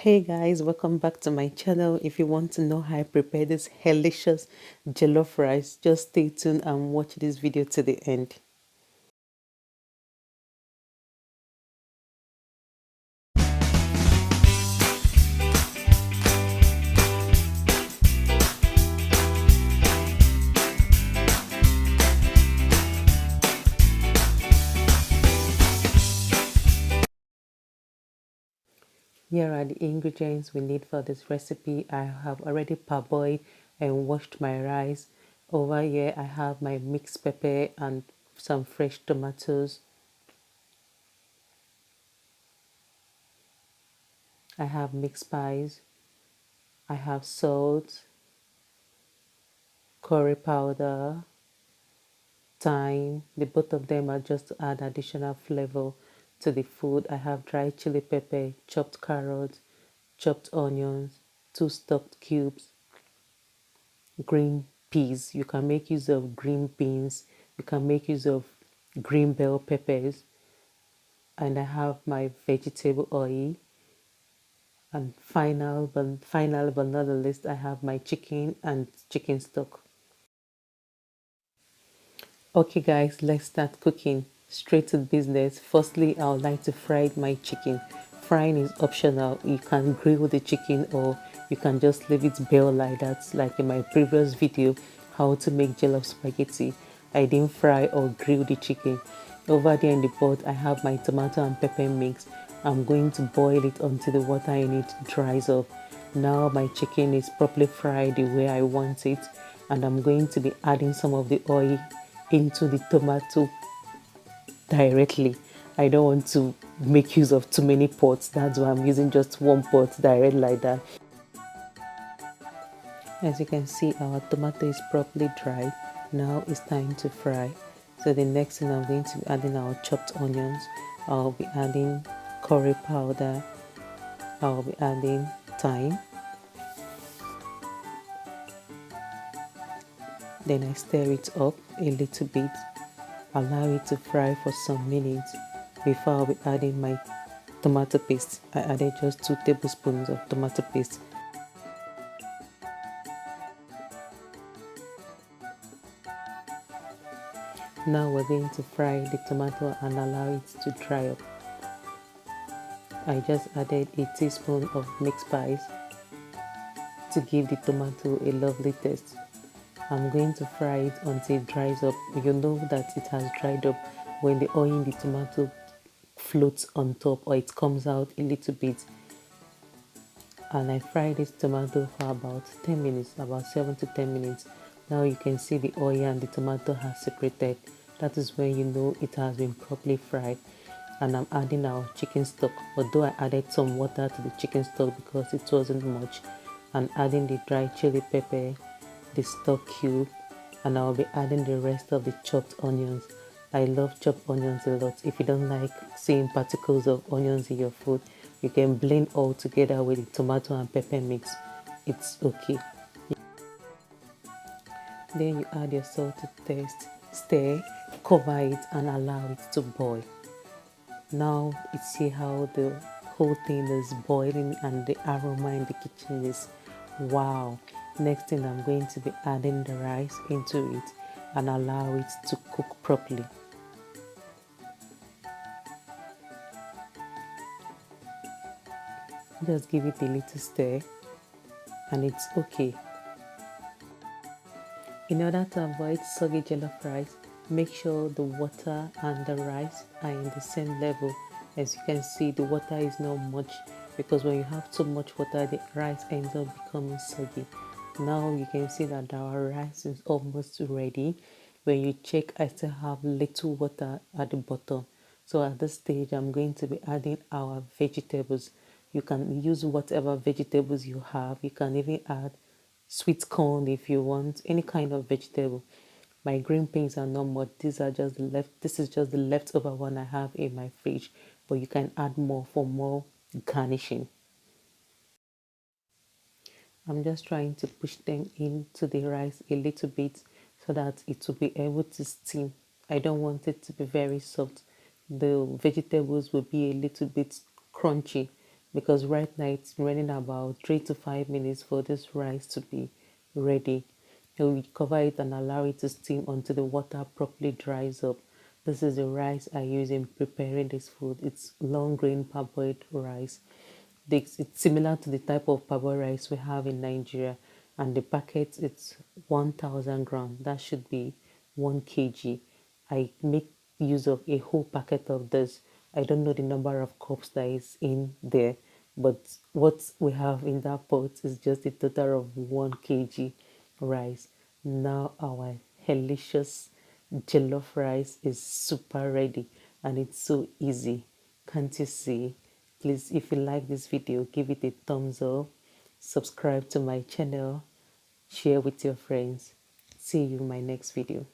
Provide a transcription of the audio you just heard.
Hey guys, welcome back to my channel. If you want to know how I prepare this delicious jollof rice, just stay tuned and watch this video to the end. Here are the ingredients we need for this recipe. I have already parboiled and washed my rice. Over here I have my mixed pepper and some fresh tomatoes. I have mixed spice. I have salt, curry powder, thyme. The both of them are just to add additional flavor to the food. I have dried chili pepper, chopped carrots, chopped onions, two stopped cubes, green peas. You can make use of green beans. You can make use of green bell peppers. And I have my vegetable oil. And final but not the least, I have my chicken and chicken stock. Okay guys, let's start cooking. Straight to business. Firstly, I would like to fry my chicken. Frying is optional. You can grill the chicken or you can just leave it bare like that, like in my previous video, how to make jollof spaghetti. I didn't fry or grill the chicken. Over there in the pot, I have my tomato and pepper mix. I'm going to boil it until the water in it dries up. Now my chicken is properly fried the way I want it, and I'm going to be adding some of the oil into the tomato directly. I don't want to make use of too many pots. That's why I'm using just one pot direct like that. As you can see, our tomato is properly dried. Now it's time to fry. So the next thing, I'm going to be adding our chopped onions. I'll be adding curry powder. I'll be adding thyme. Then I stir it up a little bit. Allow it to fry for some minutes before I'll be adding my tomato paste. I added just 2 tablespoons of tomato paste. Now we're going to fry the tomato and allow it to dry up. I just added a teaspoon of mixed spice to give the tomato a lovely taste. I'm going to fry it until it dries up. You know that it has dried up when the oil in the tomato floats on top or it comes out a little bit. And I fried this tomato for about 10 minutes, about 7 to 10 minutes. Now you can see the oil and the tomato has separated. That is when you know it has been properly fried. And I'm adding our chicken stock, although I added some water to the chicken stock because it wasn't much. And adding the dried chili pepper, the stock cube, and I'll be adding the rest of the chopped onions. I love chopped onions a lot. If you don't like seeing particles of onions in your food, you can blend all together with the tomato and pepper mix. It's okay. Then you add your salt to taste, stir, cover it and allow it to boil. Now you see how the whole thing is boiling and the aroma in the kitchen is wow. Next thing, I'm going to be adding the rice into it and allow it to cook properly. Just give it a little stir and it's okay. In order to avoid soggy jollof rice, make sure the water and the rice are in the same level. As you can see, the water is not much because when you have too much water, the rice ends up becoming soggy. Now you can see that our rice is almost ready. When you check, I still have little water at the bottom. So at this stage, I'm going to be adding our vegetables. You can use whatever vegetables you have. You can even add sweet corn if you want, any kind of vegetable. My green beans are not much. These are just the left. This is just the leftover one I have in my fridge, but you can add more for more garnishing. I'm just trying to push them into the rice a little bit so that it will be able to steam. I don't want it to be very soft. The vegetables will be a little bit crunchy. because right now it's running about 3 to 5 minutes for this rice to be ready. So we cover it and allow it to steam until the water properly dries up. This is the rice I use in preparing this food. It's long grain parboiled rice. It's similar to the type of parboiled rice we have in Nigeria, and the packet it's 1,000 grams. That should be 1 kg. I make use of a whole packet of this. I don't know the number of cups that is in there, but what we have in that pot is just a total of 1 kg rice. Now our delicious jollof rice is super ready, and it's so easy. Can't you see? Please, if you like this video, give it a thumbs up, subscribe to my channel, share with your friends. See you in my next video.